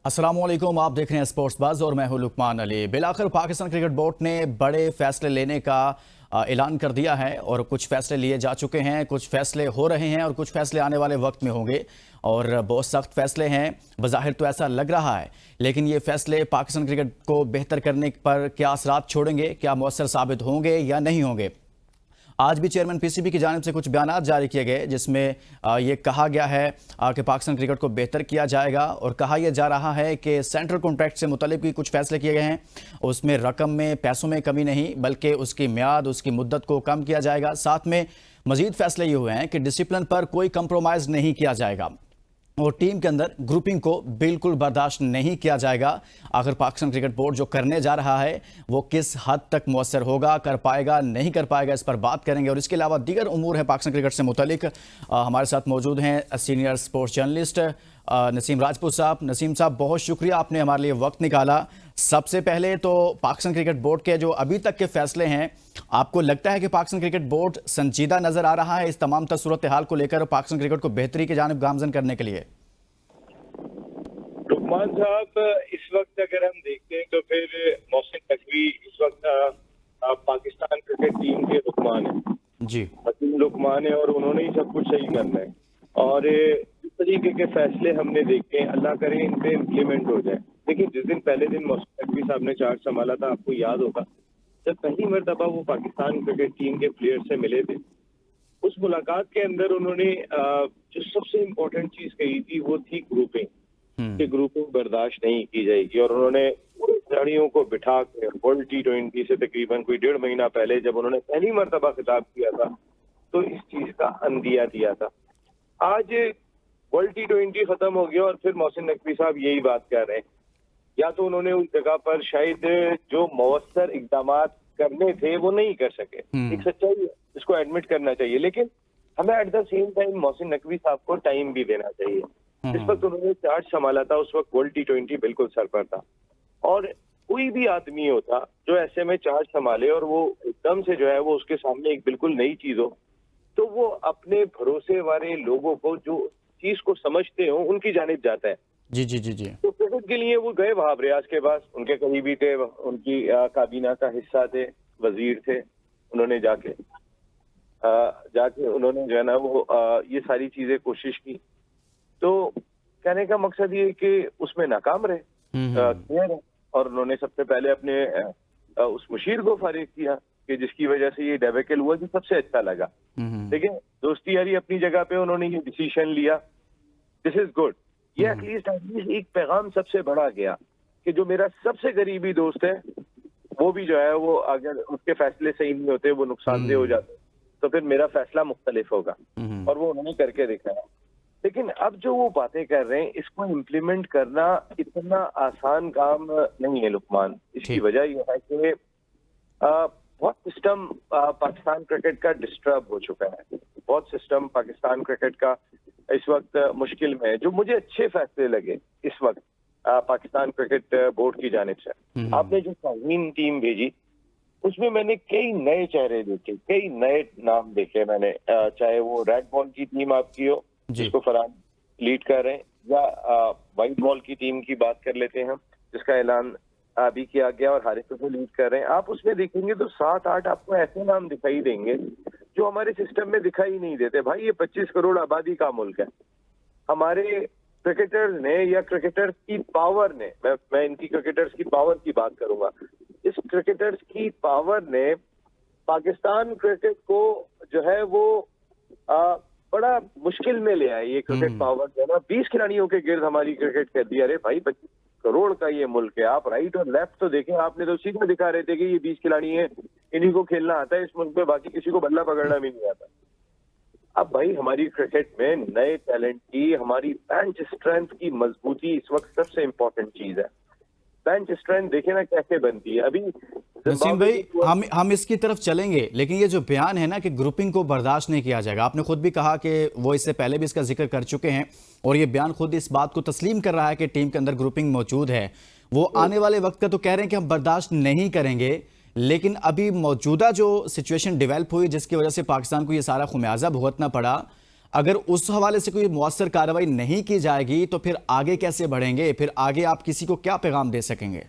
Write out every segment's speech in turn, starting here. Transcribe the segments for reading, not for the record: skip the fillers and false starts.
अस्सलामुअलैकुम, आप देख रहे हैं स्पोर्ट्स बज़ और मैं हूं लुकमान अली। बिलाखिर पाकिस्तान क्रिकेट बोर्ड ने बड़े फैसले लेने का ऐलान कर दिया है और कुछ फैसले लिए जा चुके हैं, कुछ फैसले हो रहे हैं और कुछ फैसले आने वाले वक्त में होंगे और बहुत सख्त फैसले हैं। बज़ाहिर तो ऐसा लग रहा है, लेकिन ये फैसले पाकिस्तान क्रिकेट को बेहतर करने पर क्या असरात छोड़ेंगे, क्या मौसर साबित होंगे या नहीं होंगे। आज भी चेयरमैन पीसीबी की जानिब से कुछ बयान जारी किए गए जिसमें ये कहा गया है कि पाकिस्तान क्रिकेट को बेहतर किया जाएगा और कहा यह जा रहा है कि सेंट्रल कॉन्ट्रैक्ट से मुतालिक भी कुछ फैसले किए गए हैं। उसमें रकम में, पैसों में कमी नहीं, बल्कि उसकी म्याद, उसकी मुद्दत को कम किया जाएगा। साथ में मजीद फैसले ये हुए हैं कि डिसिप्लिन पर कोई कंप्रोमाइज़ नहीं किया जाएगा और टीम के अंदर ग्रुपिंग को बिल्कुल बर्दाश्त नहीं किया जाएगा। आखिर पाकिस्तान क्रिकेट बोर्ड जो करने जा रहा है वो किस हद तक मौसर होगा, कर पाएगा नहीं कर पाएगा, इस पर बात करेंगे। और इसके अलावा दीगर उमूर है पाकिस्तान क्रिकेट से मुतलिक। हमारे साथ मौजूद हैं senior sports journalist Naseem Rajput साहब। नसीम साहब, बहुत शुक्रिया, आपने हमारे लिए वक्त निकाला। सबसे पहले तो पाकिस्तान क्रिकेट बोर्ड के जो अभी तक के फैसले हैं, आपको लगता है कि पाकिस्तान क्रिकेट बोर्ड संजीदा नजर आ रहा है इस तमाम सूरत हाल को लेकर पाकिस्तान क्रिकेट को बेहतरी की जानिब गामजन करने के लिए? रुकमान साहब, इस वक्त अगर हम देखते हैं तो फिर मोहसिन नकवी इस वक्त पाकिस्तान क्रिकेट टीम के रुकमान है जी, हकीम रुकमान है और उन्होंने ही सब कुछ सही करना है। और इस तरीके के फैसले हमने देखे, अल्लाह करे इन पे इम्प्लीमेंट हो जाए। देखिए, जिस दिन पहले दिन मोहसिन नकवी साहब ने चार्ज संभाला था, आपको याद होगा, जब पहली मरतबा वो पाकिस्तान क्रिकेट टीम के प्लेयर से मिले थे, उस मुलाकात के अंदर उन्होंने जो सबसे इम्पोर्टेंट चीज कही थी वो थी ग्रुपिंग, कि ग्रुपिंग बर्दाश्त नहीं की जाएगी। और उन्होंने पूरे खिलाड़ियों को बिठा के वर्ल्ड T20 से तकरीबन कोई 1.5 महीना पहले जब उन्होंने पहली मरतबा खिताब किया था तो इस चीज का अंदिया दिया था। आज वर्ल्ड T20 खत्म हो गया और फिर मोहसिन नकवी साहब यही बात कह रहे हैं। या तो उन्होंने उस जगह पर शायद जो मौसर इकदाम करने थे वो नहीं कर सके, एक सच्चाई है, इसको एडमिट करना चाहिए। लेकिन हमें at the same time Mohsin Naqvi साहब को टाइम भी देना चाहिए। जिस वक्त उन्होंने चार्ज संभाला था उस वक्त वर्ल्ड T20 बिल्कुल सर पर था और कोई भी आदमी होता जो ऐसे में चार्ज संभाले और वो एकदम से जो है वो उसके सामने एक बिल्कुल नई चीज हो, तो वो अपने भरोसे वाले लोगों को जो चीज को समझते हो उनकी जानिब जाता है। जी जी जी जी। तो क्रिकेट के लिए वो गए वहां रियाज के पास, उनके करीबी थे, उनकी काबीना का हिस्सा थे, वजीर थे। उन्होंने जाके उन्होंने जो है ना वो ये सारी चीजें कोशिश की। तो कहने का मकसद ये कि उसमें नाकाम रहे, क्लियर है। और उन्होंने सबसे पहले अपने उस मुशीर को फारिग किया कि जिसकी वजह से ये डेबेकल हुआ, जो सबसे अच्छा लगा। देखिए, दोस्ती यारी अपनी जगह पे, उन्होंने ये डिसीजन लिया, दिस इज गुड। ये एटलीस्ट एक पैगाम सबसे बड़ा गया कि जो मेरा सबसे करीबी दोस्त है वो भी जो है वो अगर उसके फैसले सही नहीं होते, वो नुकसानदेह हो जाते, तो फिर मेरा फैसला मुख्तलिफ होगा। और वो उन्होंने करके दिखाया। लेकिन अब जो वो बातें कर रहे हैं, इसको इम्प्लीमेंट करना इतना आसान काम नहीं है लुकमान। इसकी वजह यह है कि बहुत सिस्टम पाकिस्तान क्रिकेट का डिस्टर्ब हो चुका है। बहुत सिस्टम पाकिस्तान क्रिकेट का इस वक्त मुश्किल में है। जो मुझे अच्छे फैसले लगे इस वक्त पाकिस्तान क्रिकेट बोर्ड की जानिब से, आपने जो शाहीन टीम भेजी उसमें मैंने कई नए चेहरे देखे, कई नए नाम देखे मैंने। चाहे वो रेड बॉल की टीम आपकी हो जिसको फरहान लीड कर रहे हैं, या व्हाइट बॉल की टीम की बात कर लेते हैं हम, जिसका ऐलान अभी किया गया और हारिस को लीड कर रहे हैं। आप उसमें देखेंगे तो 7-8 आपको ऐसे नाम दिखाई देंगे जो हमारे सिस्टम में दिखाई नहीं देते। भाई, ये 25 करोड़ आबादी का मुल्क है। हमारे क्रिकेटर्स ने या क्रिकेटर्स की पावर ने, मैं इनकी क्रिकेटर्स की पावर की बात करूंगा, इस क्रिकेटर्स की पावर ने पाकिस्तान क्रिकेट को जो है वो बड़ा मुश्किल में ले आई। ये क्रिकेट पावर जो है ना, 20 खिलाड़ियों के गिर्द हमारी क्रिकेट कर दिया। अरे भाई, 25 करोड़ का ये मुल्क है। आप राइट और लेफ्ट तो देखें, आपने तो सीधा दिखा रहे थे कि ये 20 खिलाड़ी हैं, इन्हीं को खेलना आता है इस मुल्क में, बाकी किसी को बल्ला पकड़ना भी नहीं आता। अब भाई, हमारी क्रिकेट में नए टैलेंट की, हमारी बेंच स्ट्रेंथ की मजबूती इस वक्त सबसे इम्पोर्टेंट चीज है। बेंच स्ट्रेंथ देखे ना कैसे बनती है। अभी नसीम भाई, हम इसकी तरफ चलेंगे, लेकिन ये जो बयान है ना कि ग्रुपिंग को बर्दाश्त नहीं किया जाएगा, आपने खुद भी कहा कि वो इससे पहले भी इसका जिक्र कर चुके हैं और ये बयान खुद इस बात को तस्लीम कर रहा है कि टीम के अंदर ग्रुपिंग मौजूद है। वो आने वाले वक्त का तो कह रहे हैं कि हम बर्दाश्त नहीं करेंगे, लेकिन अभी मौजूदा जो सिचुएशन डेवलप हुई जिसकी वजह से पाकिस्तान को ये सारा खुमियाजा भुगतना पड़ा, अगर उस हवाले से कोई मुअस्सर कार्रवाई नहीं की जाएगी तो फिर आगे कैसे बढ़ेंगे? फिर आगे आप किसी को क्या पैगाम दे सकेंगे?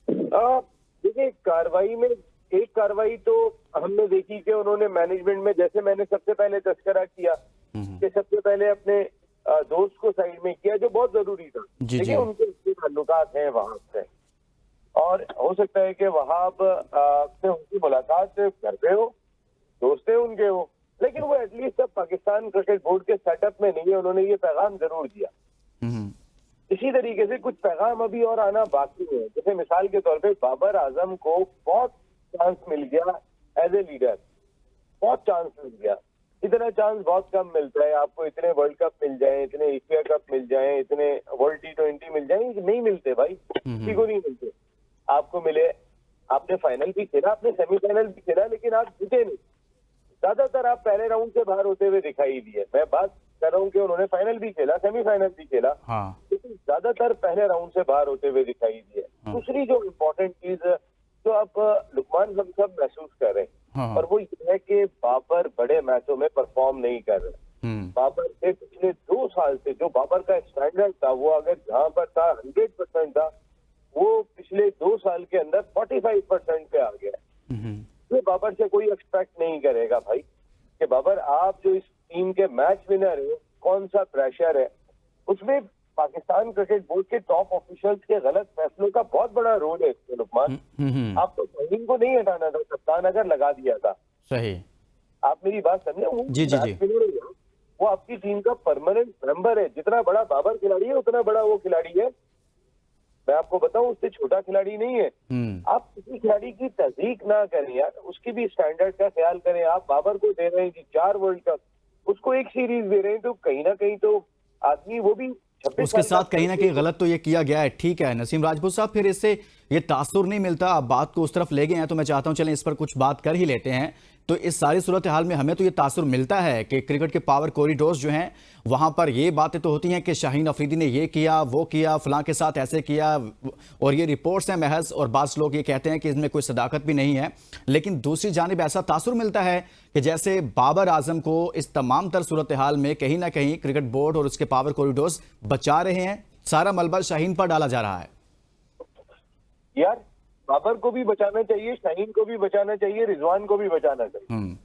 देखिए, कार्रवाई में एक कार्रवाई तो हमने देखी कि उन्होंने मैनेजमेंट में, जैसे मैंने सबसे पहले तस्करा किया कि सबसे पहले अपने दोस्त को साइड में किया, जो बहुत जरूरी था। जी देखिए, जी। उनके ताल्लुकात हैं वहां से, और हो सकता है कि वहाब से उनकी मुलाकात कर रहे हो, दोस्त है उनके हो, लेकिन वो एटलीस्ट अब पाकिस्तान क्रिकेट बोर्ड के सेटअप में नहीं है। उन्होंने ये पैगाम जरूर दिया। हम्म। इसी तरीके से कुछ पैगाम अभी और आना बाकी है। जैसे मिसाल के तौर पे बाबर आजम को बहुत चांस मिल गया एज ए लीडर, बहुत चांस मिल गया। इतना चांस बहुत कम मिलता है आपको। इतने वर्ल्ड कप मिल जाए, इतने एशिया कप मिल जाए, इतने वर्ल्ड T20 मिल जाए, नहीं मिलते भाई, किसी को नहीं मिलते। आपको मिले, आपने फाइनल भी खेला, आपने सेमीफाइनल भी खेला, लेकिन आप जीते नहीं। ज्यादातर आप पहले राउंड से बाहर होते हुए दिखाई दिए। मैं बात कर रहा हूँ कि उन्होंने फाइनल भी खेला, सेमीफाइनल भी खेला, हाँ। लेकिन ज्यादातर पहले राउंड से बाहर होते हुए दिखाई दिए। दूसरी जो इम्पोर्टेंट चीज जो अब लुकमान हम सब महसूस कर रहे हैं, हाँ। और वो ये है कि बाबर बड़े मैचों में परफॉर्म नहीं कर रहे। बाबर से पिछले 2 साल से जो बाबर का स्टैंडर्ड था, वो अगर जहां पर था 100% था, वो पिछले 2 साल के अंदर 45% पे आ गया। ये बाबर से कोई एक्सपेक्ट नहीं करेगा भाई कि बाबर, आप जो इस टीम के मैच विनर है, कौन सा प्रेशर है उसमें। पाकिस्तान क्रिकेट बोर्ड के टॉप ऑफिशियल्स के गलत फैसलों का बहुत बड़ा रोल है इसमें लुकमान। आप तो शाहीन को नहीं हटाना था, कप्तान अगर लगा दिया था। सही। आप मेरी बात समझे? वो जी जी जी। वो आपकी टीम का परमानेंट मेंबर है। जितना बड़ा बाबर खिलाड़ी है, उतना बड़ा वो खिलाड़ी है। मैं आपको बताऊं, उससे छोटा खिलाड़ी नहीं है। आप किसी खिलाड़ी की तस्दीक ना करें यार, उसकी भी स्टैंडर्ड का ख्याल करें। आप बाबर को दे रहे हैं जी 4 वर्ल्ड कप, उसको एक सीरीज दे रहे हैं, तो कहीं ना कहीं तो आदमी, वो भी 26 उसके साल साथ का कहीं ना कहीं गलत तो ये किया गया है, ठीक है नसीम राजपूत साहब, फिर इससे ये तासुर नहीं मिलता? आप बात को उस तरफ ले गए हैं तो मैं चाहता हूं चलें इस पर कुछ बात कर ही लेते हैं। तो इस सारी सूरत हाल में हमें तो ये तासुर मिलता है कि क्रिकेट के पावर कॉरिडोर्स जो हैं वहां पर ये बातें तो होती हैं कि शाहीन अफरीदी ने ये किया, वो किया, फलां के साथ ऐसे किया, और ये रिपोर्ट्स हैं महज, और बाज़ लोग ये कहते हैं कि इसमें कोई सदाकत भी नहीं है। लेकिन दूसरी जानिब ऐसा तासुर मिलता है कि जैसे बाबर आजम को इस तमाम तर सूरत हाल में कहीं ना कहीं क्रिकेट बोर्ड और उसके पावर कॉरिडोर्स बचा रहे हैं, सारा मलबा शाहीन पर डाला जा रहा है। यार, बाबर को भी बचाना चाहिए, शाहीन को भी बचाना चाहिए, रिजवान को भी बचाना चाहिए,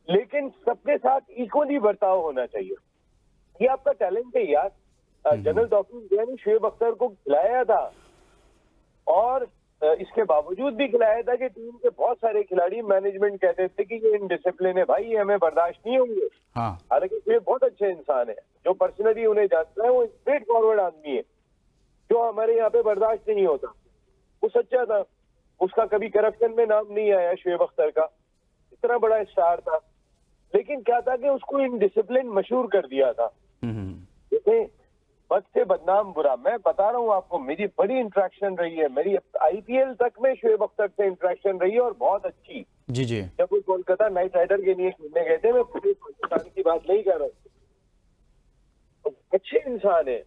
लेकिन सबके साथ इक्वली बर्ताव होना चाहिए। ये आपका टैलेंट है यार। जनरल डॉक्टर ने शुएब अख्तर को खिलाया था, और इसके बावजूद भी खिलाया था कि टीम के बहुत सारे खिलाड़ी, मैनेजमेंट कहते थे कि ये इनडिसिप्लिन है भाई, ये हमें बर्दाश्त नहीं होंगे। हालांकि ये बहुत अच्छे इंसान है, जो पर्सनली उन्हें जानता है, वो स्ट्रेट फॉरवर्ड आदमी है, जो हमारे यहाँ पे बर्दाश्त नहीं होता। वो सच्चा था, उसका कभी करप्शन में नाम नहीं आया शुएब अख्तर का, इतना बड़ा स्टार था। लेकिन क्या था कि उसको इनडिसिप्लिन मशहूर कर दिया था। जैसे बद से बदनाम बुरा, मैं बता रहा हूँ आपको, मेरी बड़ी इंटरेक्शन रही है, मेरी IPL तक में शुएब अख्तर से इंटरेक्शन रही है, और बहुत अच्छी। जी जी। जब वो कोलकाता नाइट राइडर के लिए खेलने गए थे, मैं पूरे पाकिस्तान की बात नहीं कर रहा हूँ, अच्छे इंसान है,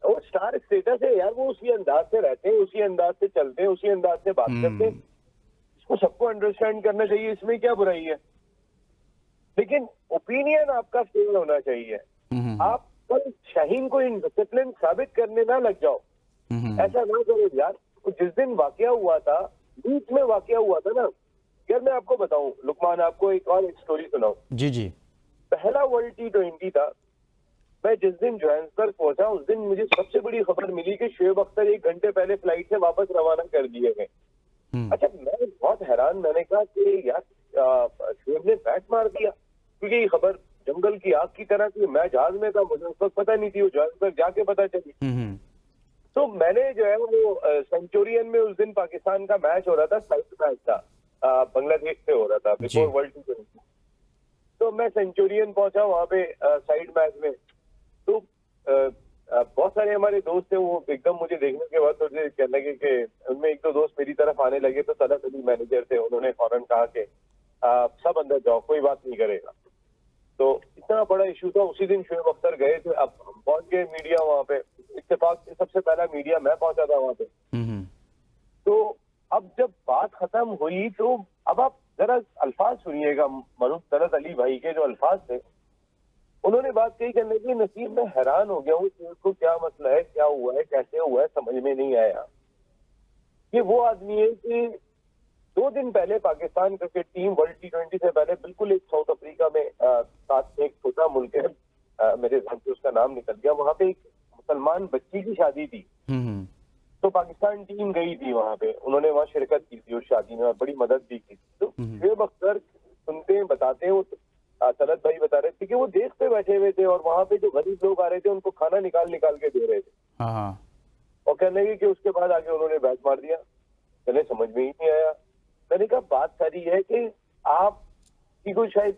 वो स्टार स्टेटस है यार। वो उसी अंदाज से रहते हैं, उसी अंदाज से चलते हैं, उसी अंदाज से बात करते हैं। इसको सबको अंडरस्टैंड करना चाहिए, इसमें क्या बुराई है। लेकिन ओपिनियन आपका फेयर होना चाहिए। आप कल शाहीन को इनडिसिप्लिन साबित करने ना लग जाओ, ऐसा ना करो यार। तो जिस दिन वाकया हुआ था, बीच में वाकया हुआ था ना यार, मैं आपको बताऊं लुकमान, आपको एक स्टोरी सुनाऊं। जी जी। पहला वर्ल्ड T20 था, मैं जिस दिन जोहान्सबर्ग पहुंचा, उस दिन मुझे सबसे बड़ी खबर मिली कि शुएब अख्तर 1 घंटे पहले फ्लाइट से वापस रवाना कर दिए गए। अच्छा, मैं बहुत हैरान, मैंने कहा कि यार शुएब ने बैट मार दिया, क्योंकि ये खबर जंगल की आग की तरह थी। मैं जहाज में था, मुझे उस वक्त पता नहीं थी, वो जोहान्सबर्ग जाके पता चली। तो मैंने जो है वो सेंचुरियन में उस दिन पाकिस्तान का मैच हो रहा था, साइड मैच था, बांग्लादेश से हो रहा था बिफोर वर्ल्ड T20। तो मैं सेंचुरियन पहुंचा वहां पे साइड मैच में। तो बहुत सारे हमारे दोस्त थे, वो एकदम मुझे देखने के बाद मुझे कहने लगे कि उनमें एक दो दोस्त मेरी तरफ आने लगे, तो तलत अली मैनेजर थे, उन्होंने फौरन कहा कि सब अंदर जाओ, कोई बात नहीं करेगा। तो इतना बड़ा इशू था। उसी दिन शुएब अख्तर गए थे, अब हम पहुंच गए मीडिया वहां पे, इत्तेफाक से सबसे पहला मीडिया मैं पहुंचा था वहां पे। तो अब जब बात खत्म हुई, तो अब आप जरा अल्फाज सुनिएगा, मरूफ तलत अली भाई के जो अल्फाज थे, उन्होंने बात कही करने की, नसीब मैं हैरान हो गया हूँ कि उसको क्या मसला है, क्या हुआ है, कैसे हुआ है, समझ में नहीं आया। ये वो आदमी है कि 2 दिन पहले Pakistan cricket team world T20 से पहले बिल्कुल एक साउथ अफ्रीका में साथ में एक छोटा मुल्क है, मेरे ध्यान से उसका नाम निकल गया, वहां पे एक मुसलमान बच्ची की शादी थी। तो पाकिस्तान टीम गई थी वहां पे, उन्होंने वहां शिरकत की थी उस शादी में और बड़ी मदद भी की थी। तो शुएब अख्तर सुनते हैं, बताते हैं, वो तलत भाई बता रहे थे कि वो देख पे बैठे हुए थे और वहां पे जो गरीब लोग आ रहे थे उनको खाना निकाल निकाल के दे रहे थे। और कहने लगे कि उसके बाद आगे उन्होंने बैट मार दिया। मैंने समझ में ही नहीं आया। मैंने कहा बात सारी है कि आप की कोई शायद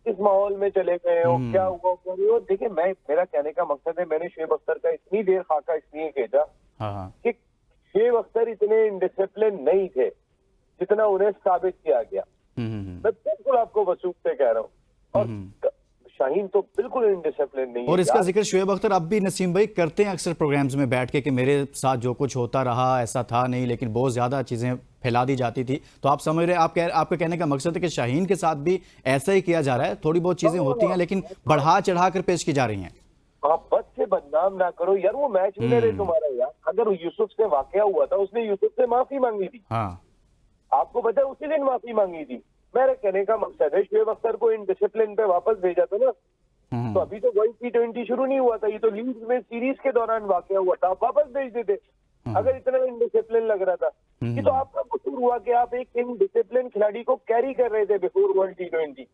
इस माहौल में चले गए हो, क्या हुआ क्या नहीं हुआ। देखिए, मेरा कहने का मकसद है, मैंने शुएब अख्तर का इतनी देर खाका इसलिए खींचा कि शुएब अख्तर इतने इनडिसिप्लिन नहीं थे जितना उन्हें साबित किया गया। मैं बिल्कुल आपको वसूख से कह रहा हूँ। और शाहीन तो बिल्कुल इनडिसिप्लिन नहीं है। और इसका जिक्र शुएब अख्तर अब भी नसीम भाई करते हैं अक्सर प्रोग्राम्स में बैठ के कि मेरे साथ जो कुछ होता रहा ऐसा था नहीं, लेकिन बहुत ज्यादा चीजें फैला दी जाती थी। तो आप समझ रहे हैं, आपके कहने का मकसद है कि शाहीन के साथ भी ऐसा ही किया जा रहा है, थोड़ी बहुत चीजें होती हैं लेकिन बढ़ा चढ़ा कर पेश की जा रही हैं। आप बस से बदनाम ना करो यार, वो मैच विनर है तुम्हारा यार। अगर यूसुफ से वाकया हुआ था, उसने यूसुफ से माफी मांगी थी। आपको पता है, उसी दिन माफी मांगी थी। मेरे कहने का मकसद है, शुएब अख्तर को इन डिसिप्लिन पे वापस भेजा था ना, तो अभी तो वर्ल्ड T20 शुरू नहीं हुआ था, ये तो लीग में सीरीज के दौरान वाकया हुआ था, आप वापस भेज देते अगर इतना इनडिसिप्लिन लग रहा था। ये तो आपका कसूर हुआ कि आप एक इनडिसिप्लिन खिलाड़ी को कैरी कर रहे थे बिफोर वर्ल्ड T20।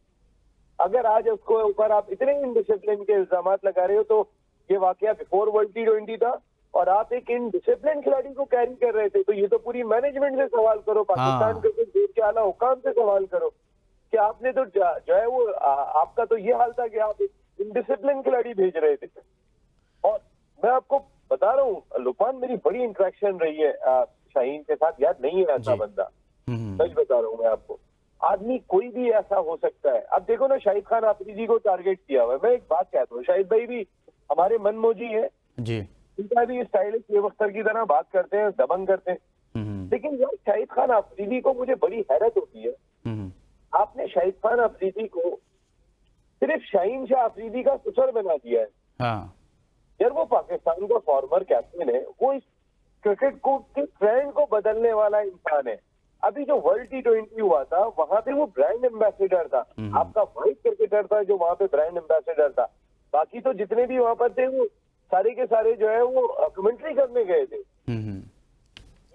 अगर आज उसको ऊपर आप इतने इनडिसिप्लिन के इल्जाम लगा रहे हो, तो ये वाकया बिफोर वर्ल्ड T20 था और आप एक इनडिसिप्लिन खिलाड़ी को कैरी कर रहे थे। तो ये तो पूरी मैनेजमेंट से सवाल करो, पाकिस्तान क्रिकेट बोर्ड के आला हुकाम से सवाल करो कि आपने तो जो है वो आपका तो ये हाल था कि आप इनडिसिप्लिन खिलाड़ी भेज रहे थे। और मैं आपको बता रहा हूँ लुकमान, मेरी बड़ी इंटरेक्शन रही है शाहीन के साथ यार, नहीं है ऐसा बंदा, सच बता रहा हूँ मैं आपको। आदमी कोई भी ऐसा हो सकता है। अब देखो ना, शाहिद खान आफरीदी को टारगेट किया हुआ है। मैं एक बात कहता हूँ, शाहिद भाई भी हमारे मनमोजी है जी, उनका भी स्टाइलिश शुएब अख्तर की तरह बात करते हैं, दबंग करते हैं। लेकिन यार शाहिद खान आफरीदी को मुझे बड़ी हैरत होती है, आपने शाहिद खान आफरीदी को सिर्फ शाहीन शाह अफरीदी का ससुर बना दिया है। यार वो पाकिस्तान का फॉर्मर कैप्टन है, वो इस क्रिकेट को के ट्रेंड को बदलने वाला इंसान है। अभी जो वर्ल्ड T20 हुआ था, वहां पे वो ब्रांड एम्बेसडर था, आपका वाइस क्रिकेटर था जो वहां पे ब्रांड एम्बेसडर था। बाकी तो जितने भी वहां पर थे वो सारे के सारे जो है वो कमेंट्री करने गए थे।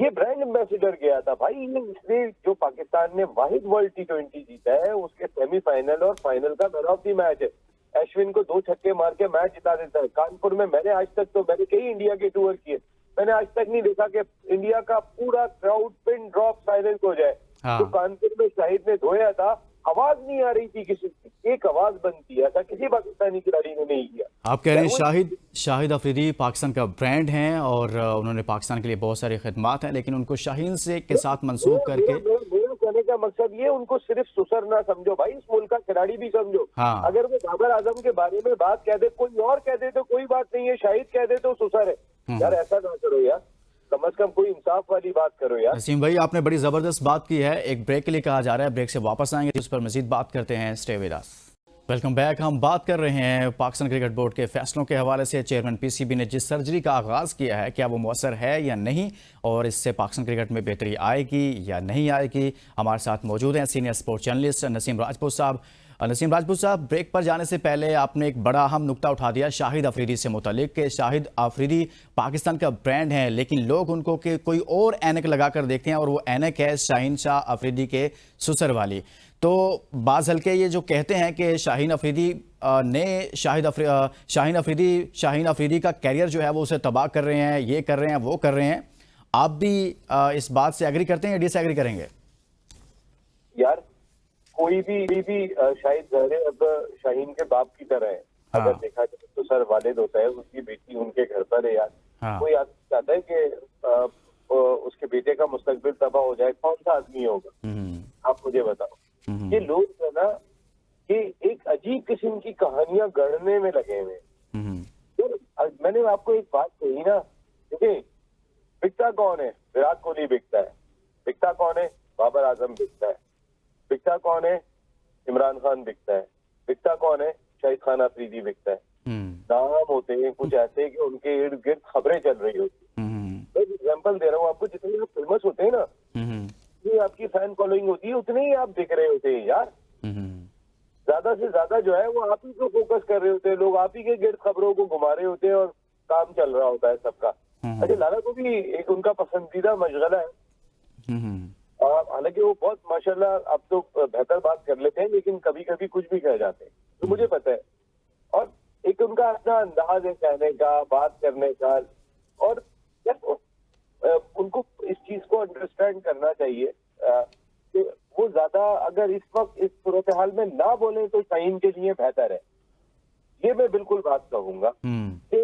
ये ब्रांड एम्बेसडर गया था भाई। इसने जो पाकिस्तान ने वाहिद वर्ल्ड T20 जीता है, उसके सेमीफाइनल और फाइनल का मैन ऑफ द मैच है। अश्विन को 2 छक्के मार के मैच जिता देता है। कानपुर में मैंने कई इंडिया के टूर किए, मैंने आज तक नहीं देखा कि इंडिया का पूरा क्राउड पिन ड्रॉप साइलेंट हो जाए। तो कानपुर में शाहिद ने धोया था, आवाज नहीं आ रही थी किसी की, एक आवाज बनती है, ऐसा किसी पाकिस्तानी खिलाड़ी ने नहीं किया। आप कह रहे हैं शाहिद अफरीदी पाकिस्तान का ब्रांड हैं और उन्होंने पाकिस्तान के लिए बहुत सारी खिदमात हैं, लेकिन उनको शाहीन से के साथ मंसूब करके मेरा कहने का मकसद ये, उनको सिर्फ सुसर ना समझो भाई, इस मुल्क का खिलाड़ी भी समझो। अगर वो बाबर आजम के बारे में बात कह दे, कोई और कह दे तो कोई बात नहीं है, शाहिद कह दे तो सुसर है। यार ऐसा ना करो यार, कम से कम कोई इंसाफ वाली बात करो यार। नसीम भाई, आपने बड़ी जबरदस्त बात की है। एक ब्रेक के लिए कहा जा रहा है, ब्रेक से वापस आएंगे, उस पर मजीद बात करते हैं। Stay with us. Welcome back. हम बात कर रहे हैं पाकिस्तान क्रिकेट बोर्ड के फैसलों के हवाले से। चेयरमैन पीसीबी ने जिस सर्जरी का आगाज़ किया है, क्या वो मौसर है या नहीं, और इससे पाकिस्तान क्रिकेट में बेहतरी आएगी या नहीं आएगी। हमारे साथ मौजूद हैं senior sports journalist Naseem Rajput साहब। नसीम राजपूत साहब, ब्रेक पर जाने से पहले आपने एक बड़ा अहम नुकता उठा दिया शाहिद अफरीदी से मुतालिक कि शाहिद अफरीदी पाकिस्तान का ब्रांड है, लेकिन लोग उनको के कोई और ऐनक लगाकर देखते हैं और वो ऐनक है शाहीन शाह अफरीदी के सुसर वाली। तो बाज़ हल्के ये जो कहते हैं कि शाहीन अफरीदी ने शाहीन अफरीदी का कैरियर जो है वो उसे तबाह कर रहे हैं, ये कर रहे हैं, वो कर रहे हैं। आप भी इस बात से एग्री करते हैं या डिसएग्री करेंगे? यार कोई भी शाहिद ज़हरे अब शाहीन के बाप की तरह है। अगर देखा जाए तो सर वालिद होता है, उसकी बेटी उनके घर पर है यार। कोई आदमी चाहता है कि उसके बेटे का मुस्तकबिल तबाह हो जाए? कौन सा आदमी होगा? आप मुझे बताओ। ये लोग है ना कि एक अजीब किस्म की कहानियां गढ़ने में लगे हुए। तो मैंने आपको एक बात कही ना, देखिए बिकता कौन है? विराट कोहली बिकता है। बिकता कौन है? बाबर आजम बिकता है। बिकता कौन है? इमरान खान बिकता है। बिकता कौन है? शाहिद खान अफरीदी बिकता है। नाम होते हैं कुछ ऐसे कि उनके इर्द गिर्द खबरें चल रही होती हैं। मैं एग्जाम्पल दे रहा हूँ आपको, जितने लोग फेमस होते हैं ना, ये आपकी फैन फॉलोइंग होती है, उतने ही आप दिख रहे होते हैं यार। ज्यादा से ज्यादा जो है वो आप ही को फोकस कर रहे होते हैं, लोग आप ही के गिर्द खबरों को घुमा रहे होते हैं और काम चल रहा होता है सबका। अजय लाला को भी एक उनका पसंदीदा मशगला है। हालांकि वो बहुत माशाल्लाह अब तो बेहतर बात कर लेते हैं, लेकिन कभी कभी कुछ भी कह जाते हैं, तो मुझे पता है। और एक उनका अपना अंदाज है कहने का, बात करने का, और उनको इस चीज को अंडरस्टैंड करना चाहिए कि वो ज्यादा अगर इस वक्त इस सूरत हाल में ना बोले तो शाहीन के लिए बेहतर है। ये मैं बिल्कुल बात कहूंगा कि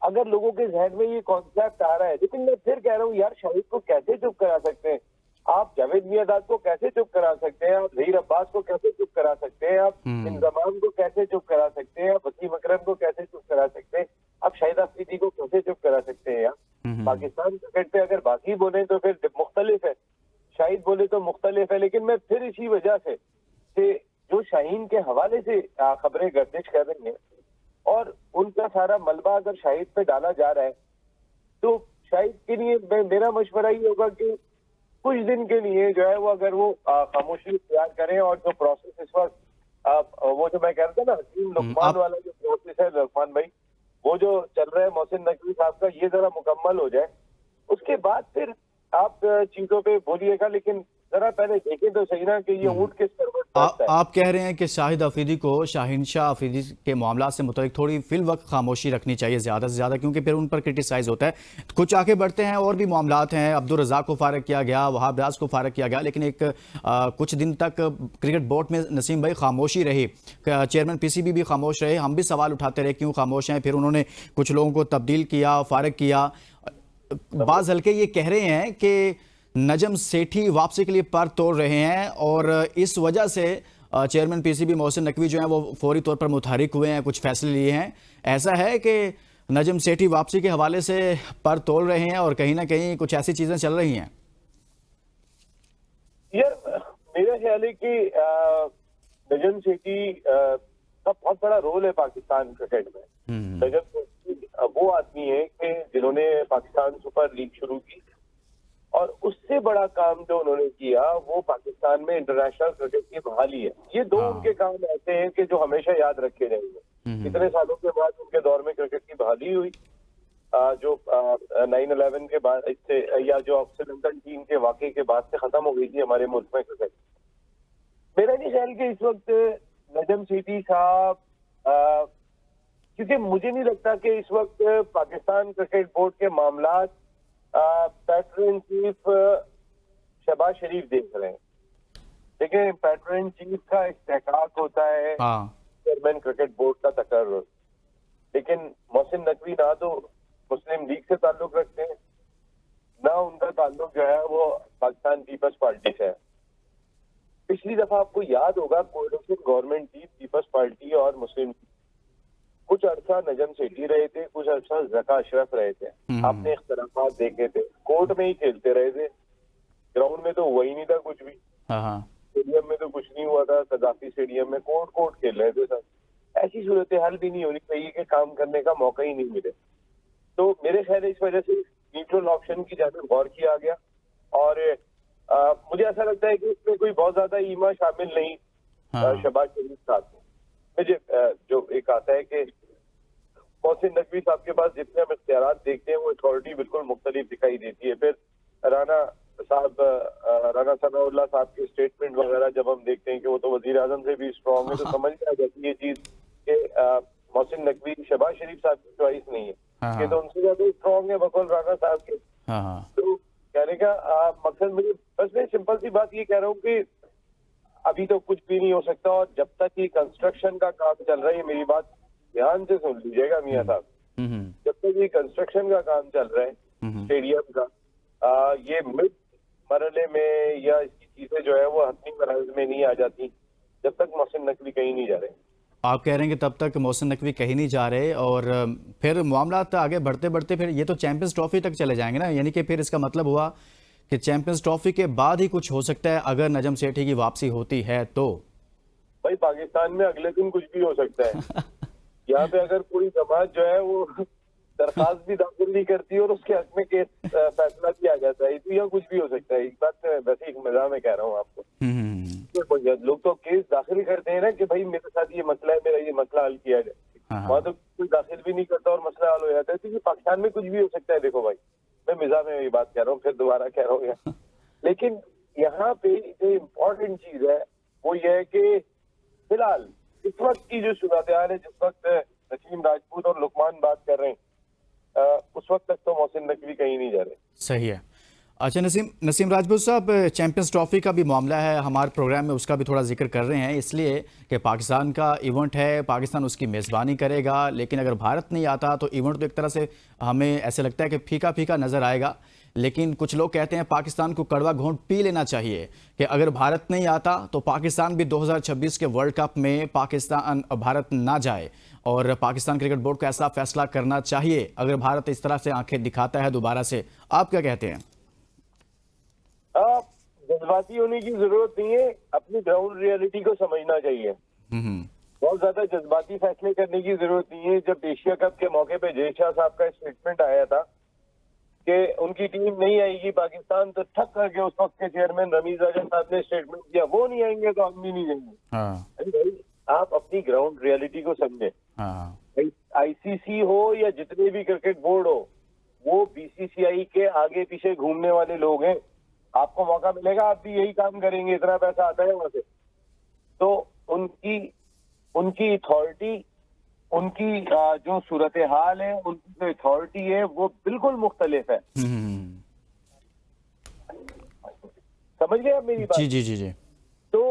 अगर लोगों के जहन में ये कॉन्सेप्ट आ रहा है, लेकिन मैं फिर कह रहा हूँ यार, शाहिद को कैसे चुप करा सकते हैं आप? जावेद मियांदाद को कैसे चुप करा सकते हैं आप? ज़हीर अब्बास को कैसे चुप करा सकते हैं आप? इंजमाम को कैसे चुप करा सकते हैं आप? वसीम अकरम को कैसे चुप करा सकते हैं आप? शाहिद अफरीदी को कैसे चुप करा सकते हैं आप? पाकिस्तान क्रिकेट पे अगर बाकी बोले तो फिर मुख्तलिफ है, शाहिद बोले तो मुख्तलिफ है। लेकिन मैं फिर इसी वजह से कि जो शाहीन के हवाले से खबरें गर्दिश कर रही हैं और उनका सारा मलबा अगर शाहिद पे डाला जा रहा है, तो शाहिद के लिए मेरा मशवरा ये होगा कि कुछ दिन के लिए जो है वो अगर वो खामोशी इख्तियार करें, और जो प्रोसेस इस वक्त वो जो मैं कह रहा था ना हकीम लुकमान वाला जो प्रोसेस है लुकमान भाई, वो जो चल रहा है मोहसिन नकवी साहब का, ये जरा मुकम्मल हो जाए, उसके बाद फिर आप चीजों पे बोलिएगा। लेकिन जरा पहले देखें तो सही ना कि ये ऊंट किस तरफ है। आप कह रहे हैं कि शाहिद अफरीदी को, शाहीन शाह अफरीदी के मामला से मुतालिक थोड़ी फिल वक्त खामोशी रखनी चाहिए ज़्यादा से ज़्यादा, क्योंकि फिर उन पर क्रिटिसाइज होता है। कुछ आगे बढ़ते हैं, और भी मामलात हैं। अब्दुल रज़ाक को फारग किया गया, वहाब रियाज को फारग किया गया, लेकिन एक कुछ दिन तक क्रिकेट बोर्ड में नसीम भाई खामोशी रही, चेयरमैन PCB भी खामोश रहे, हम भी सवाल उठाते रहे क्यों खामोश हैं। फिर उन्होंने कुछ लोगों को तब्दील किया, फारग किया। बाज़ हल्के ये कह रहे हैं कि नजम सेठी वापसी के लिए पर तोड़ रहे हैं, और इस वजह से चेयरमैन PCB मोहसिन नकवी जो हैं वो फौरी तौर पर मुतहरिक हुए हैं, कुछ फैसले लिए हैं। ऐसा है कि नजम सेठी वापसी के हवाले से पर तोड़ रहे हैं और कहीं ना कहीं कुछ ऐसी चीजें चल रही हैं। यार मेरा ख्याल है कि नजम सेठी का बहुत बड़ा रोल है पाकिस्तान क्रिकेट में। नजम सेठी वो आदमी है कि जिन्होंने पाकिस्तान सुपर लीग शुरू की, और उससे बड़ा काम जो उन्होंने किया वो पाकिस्तान में इंटरनेशनल क्रिकेट की बहाली है। ये दो उनके काम ऐसे हैं कि जो हमेशा याद रखे जाएंगे। इतने सालों के बाद उनके दौर में क्रिकेट की बहाली हुई, जो 9/11 के बाद इससे, या जो श्रीलंकन टीम के वाकये के बाद से खत्म हो गई थी हमारे मुल्क में क्रिकेट। मेरा नहीं ख्याल कि इस वक्त नजम सेठी साहब, क्योंकि मुझे नहीं लगता कि इस वक्त पाकिस्तान क्रिकेट बोर्ड के मामलात पैटर्न इन चीफ शहबाज शरीफ देख रहे हैं। देखिए, पैटर्न इन चीफ का इस्तेहकाक होता है चेयरमैन क्रिकेट बोर्ड का तकर्रुर, लेकिन मोहसिन नकवी ना तो मुस्लिम लीग से ताल्लुक रखते हैं, ना उनका ताल्लुक जो है वो पाकिस्तान पीपल्स पार्टी से है। पिछली दफा आपको याद होगा कोalition गवर्नमेंट थी, पीपल्स पार्टी और मुस्लिम लीग। कुछ अरसा नजम सेठी रहे थे, कुछ अरसा ज़का अशरफ रहे थे। आपने इख्तलाफात देखे थे, कोर्ट में ही खेलते रहे थे, ग्राउंड में तो हुआ ही नहीं था कुछ भी। स्टेडियम में तो कुछ नहीं हुआ था, कदाफी स्टेडियम में कोर्ट खेल रहे थे सब। ऐसी सूरत हाल भी नहीं होनी चाहिए कि काम करने का मौका ही नहीं मिले। तो मेरे ख्याल इस वजह से न्यूट्रल ऑप्शन की जानिब गौर किया गया, और मुझे ऐसा लगता है कि इसमें कोई बहुत ज्यादा ईमा शामिल नहीं शहबाज शरीफ साहब में। मुझे जो एक आता है कि मोहसिन नकवी साहब के पास जितने हम इख्तियारात देखते हैं वो अथॉरिटी बिल्कुल मुख्तलिफ दिखाई देती है। फिर राना सनाउल्लाह साहब के स्टेटमेंट वगैरह जब हम देखते हैं कि वो तो वजीर आजम से भी स्ट्रॉन्ग है, तो समझ में आ जाती है ये चीज कि मोहसिन नकवी शहबाज शरीफ साहब की चॉइस नहीं है, कि तो उनसे ज्यादा स्ट्रॉन्ग है बकौल राना साहब के। तो कहने का मकसद, मुझे बस मैं सिंपल सी बात ये कह रहा हूँ कि अभी तो कुछ भी नहीं हो सकता, और जब तक ये कंस्ट्रक्शन का काम चल रहा है, मेरी बात ध्यान से सुन लीजिएगा मियां साहब, जब तक ये कंस्ट्रक्शन का काम चल रहा है स्टेडियम का, ये मिड मरहले में या इसकी चीजें जो है वो हतमी मरहले में नहीं आ जाती जब तक मोहसिन नकवी कहीं नहीं जा रहे। आप कह रहे हैं कि तब तक मोहसिन नकवी कहीं नहीं जा रहे, और फिर मामला आगे बढ़ते बढ़ते फिर ये तो चैंपियंस ट्रॉफी तक चले जाएंगे ना, यानी कि फिर इसका मतलब हुआ कि चैंपियंस ट्रॉफी के बाद ही कुछ हो सकता है अगर नजम सेठी की वापसी होती है तो। भाई पाकिस्तान में अगले दिन कुछ भी हो सकता है। यहाँ पे अगर पूरी जमात जो है वो दरखास्त भी दाखिल नहीं करती और उसके हक में केस फैसला भी आ जाता है, तो यहाँ कुछ भी हो सकता है। इस बात से वैसे एक मजाक में कह रहा हूँ आपको। तो लोग तो केस दाखिल करते हैं ना कि भाई मेरे साथ ये मसला है, मेरा ये मसला हल किया जाए। वहाँ तो कोई दाखिल भी नहीं करता और मसला हल हो जाता है। तो ये पाकिस्तान में कुछ भी हो सकता है। देखो भाई, मैं मिजाज में ये बात कह रहा हूँ, फिर दोबारा कह रहा हूँ यहाँ। लेकिन यहाँ पे जो इम्पोर्टेंट चीज है वो ये है कि फिलहाल इस वक्त की जो सूरत हाल है, जिस वक्त नसीम राजपूत और लुकमान बात कर रहे हैं, उस वक्त तक तो मोहसिन नकवी कहीं नहीं जा रहे। सही है। अच्छा नसीम राजपूत साहब, चैंपियंस ट्रॉफी का भी मामला है हमारे प्रोग्राम में, उसका भी थोड़ा जिक्र कर रहे हैं इसलिए कि पाकिस्तान का इवेंट है, पाकिस्तान उसकी मेज़बानी करेगा, लेकिन अगर भारत नहीं आता तो इवेंट तो एक तरह से हमें ऐसे लगता है कि फीका फीका नज़र आएगा। लेकिन कुछ लोग कहते हैं पाकिस्तान को कड़वा घोंट पी लेना चाहिए कि अगर भारत नहीं आता तो पाकिस्तान भी 2026 के वर्ल्ड कप में भारत ना जाए, और पाकिस्तान क्रिकेट बोर्ड को ऐसा फैसला करना चाहिए अगर भारत इस तरह से आंखें दिखाता है दोबारा से। आप क्या कहते हैं? जज्बाती होने की जरूरत नहीं है, अपनी ग्राउंड रियलिटी को समझना चाहिए। बहुत ज्यादा जज्बाती फैसले करने की जरूरत नहीं है। जब एशिया कप के मौके पे जय शाह साहब का स्टेटमेंट आया था कि उनकी टीम नहीं आएगी पाकिस्तान, तो ठक करके उस वक्त के चेयरमैन रमीज राजा साहब ने स्टेटमेंट दिया, वो नहीं आएंगे तो हम भी नहीं जाएंगे। अरे भाई, आप अपनी ग्राउंड रियलिटी को समझे। आईसीसी हो या जितने भी क्रिकेट बोर्ड हो, वो बीसीसीआई के आगे पीछे घूमने वाले लोग हैं। आपको मौका मिलेगा, आप भी यही काम करेंगे, इतना पैसा आता है वहां से। तो उनकी अथॉरिटी, उनकी जो सूरत हाल है, उनकी जो अथॉरिटी है वो बिल्कुल मुख्तलिफ है। समझ गए आप मेरी बात? जी। तो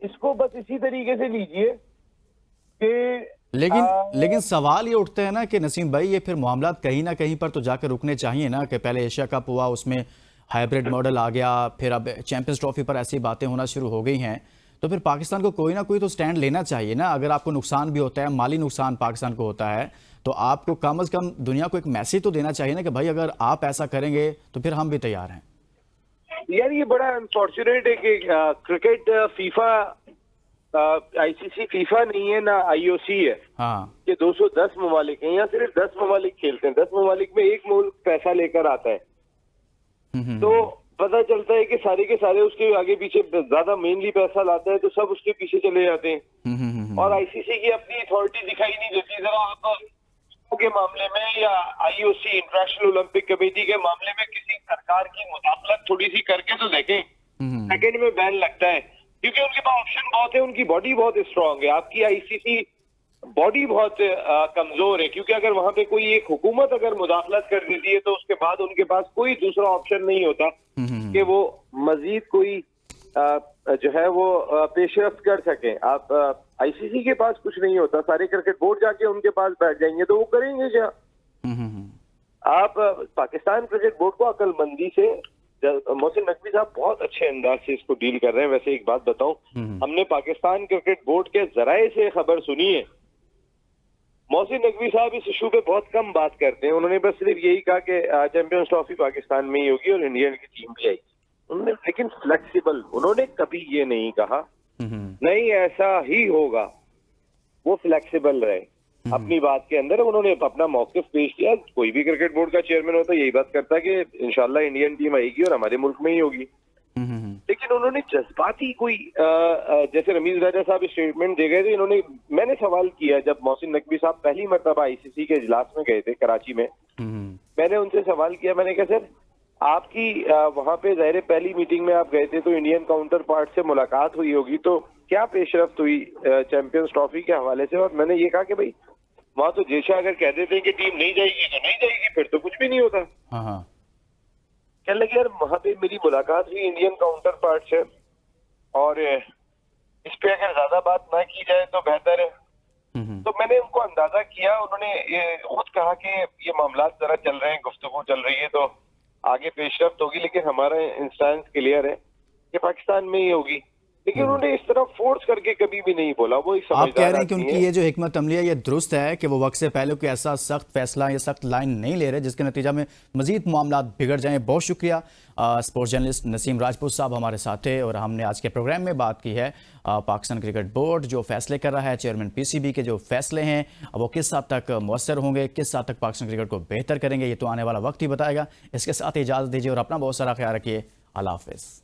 इसको बस इसी तरीके से लीजिए कि लेकिन सवाल ये उठते हैं ना कि नसीम भाई, ये फिर मामला कहीं ना कहीं पर तो जाकर रुकने चाहिए ना, कि पहले एशिया कप हुआ, उसमें हाइब्रिड मॉडल आ गया, फिर अब चैंपियंस ट्रॉफी पर ऐसी बातें होना शुरू हो गई हैं, तो फिर पाकिस्तान को कोई ना कोई तो स्टैंड लेना चाहिए ना। अगर आपको नुकसान भी होता है, माली नुकसान पाकिस्तान को होता है, तो आपको कम से कम दुनिया को एक मैसेज तो देना चाहिए ना कि भाई अगर आप ऐसा करेंगे तो फिर हम भी तैयार हैं। यार ये बड़ा अनफॉर्चुनेट है कि क्रिकेट फीफा, आईसीसी फीफा नहीं है ना आईओसी है। ये 210 ममालिक हैं, यहाँ सिर्फ 10 ममालिक खेलते हैं। 10 ममालिक में एक मुल्क पैसा लेकर आता है, तो पता चलता है कि सारे के सारे उसके आगे पीछे ज्यादा मेनली पैसा लाता है, तो सब उसके पीछे चले जाते हैं। और आईसीसी की अपनी अथॉरिटी दिखाई नहीं देती। जरा आप के मामले में या आईओसी इंटरनेशनल ओलंपिक कमेटी के मामले में किसी सरकार की मुदाखलत थोड़ी सी करके तो देखें, सेकंड में बैन लगता है, क्योंकि उनके पास ऑप्शन बहुत है, उनकी बॉडी बहुत स्ट्रांग है। आपकी आईसीसी बॉडी बहुत कमजोर है, क्योंकि अगर वहां पे कोई एक हुकूमत अगर मुदाखलत कर देती है तो उसके बाद उनके पास कोई दूसरा ऑप्शन नहीं होता कि वो मजीद कोई जो है वो पेशरफ्त कर सके। आप आईसीसी के पास कुछ नहीं होता, सारे क्रिकेट बोर्ड जाके उनके पास बैठ जाएंगे तो वो करेंगे क्या? आप पाकिस्तान क्रिकेट बोर्ड को अक्लमंदी से, मोहसिन नकवी साहब बहुत अच्छे अंदाज से इसको डील कर रहे हैं। वैसे एक बात बताऊं, हमने पाकिस्तान क्रिकेट बोर्ड के जराए से खबर सुनी है। मोहसिन नकवी साहब इस इशू पे बहुत कम बात करते हैं। उन्होंने बस सिर्फ यही कहा कि चैंपियंस ट्रॉफी पाकिस्तान में ही होगी और इंडियन की टीम भी आएगी। उन्होंने लेकिन फ्लेक्सिबल, उन्होंने कभी ये नहीं कहा नहीं ऐसा ही होगा। वो फ्लेक्सिबल रहे अपनी बात के अंदर। उन्होंने अपना मौकिफ पेश किया। कोई भी क्रिकेट बोर्ड का चेयरमैन होता यही बात करता है कि इंशाल्लाह इंडियन टीम आएगी और हमारे मुल्क में ही होगी। लेकिन उन्होंने जज्बाती कोई जैसे रमीज राजा साहब स्टेटमेंट दे गए थे, इन्होंने, मैंने सवाल किया जब मोहसिन नकवी साहब पहली मरतबा आईसीसी के इजलास में गए थे कराची में, मैंने उनसे सवाल किया, मैंने कहा सर आपकी वहां पे ज़ाहिर पहली मीटिंग में आप गए थे तो इंडियन काउंटर पार्ट से मुलाकात हुई होगी, तो क्या पेशरफ्त हुई चैंपियंस ट्रॉफी के हवाले से? और मैंने ये कहा कि भाई वहां तो जयशाह अगर कह देते हैं कि टीम नहीं जाएगी तो नहीं जाएगी, फिर तो कुछ भी नहीं होता। कहने लगे यार वहां पे मेरी मुलाकात हुई इंडियन काउंटर पार्ट से, और इस पे अगर ज्यादा बात ना की जाए तो बेहतर है। तो मैंने उनको अंदाजा किया, उन्होंने ये खुद कहा कि ये मामला जरा चल रहे हैं, गुफ्तगू चल रही है, तो आगे पेशरफ्त होगी, लेकिन हमारा इंस्टेंस क्लियर है कि पाकिस्तान में ही होगी। लेकिन उन्होंने इस तरह फोर्स करके कभी भी नहीं बोला। वो एक आप कह समझदार रहे हैं कि आदमी उनकी है। ये जो हिकमत अमली है ये दुरुस्त है कि वो वक्त से पहले कोई ऐसा सख्त फैसला या सख्त लाइन नहीं ले रहे जिसके नतीजा में मजीद मामला बिगड़ जाएं। बहुत शुक्रिया। स्पोर्ट्स जर्नलिस्ट नसीम राजपूत साहब हमारे साथ थे और हमने आज के प्रोग्राम में बात की है पाकिस्तान क्रिकेट बोर्ड जो फैसले कर रहा है, चेयरमैन पीसीबी के जो फैसले हैं वो किस हद तक मौसर होंगे, किस हद तक पाकिस्तान क्रिकेट को बेहतर करेंगे, ये तो आने वाला वक्त ही बताएगा। इसके साथ ही इजाज़त दीजिए और अपना बहुत सारा ख्याल रखिए। अल्लाह हाफिज़।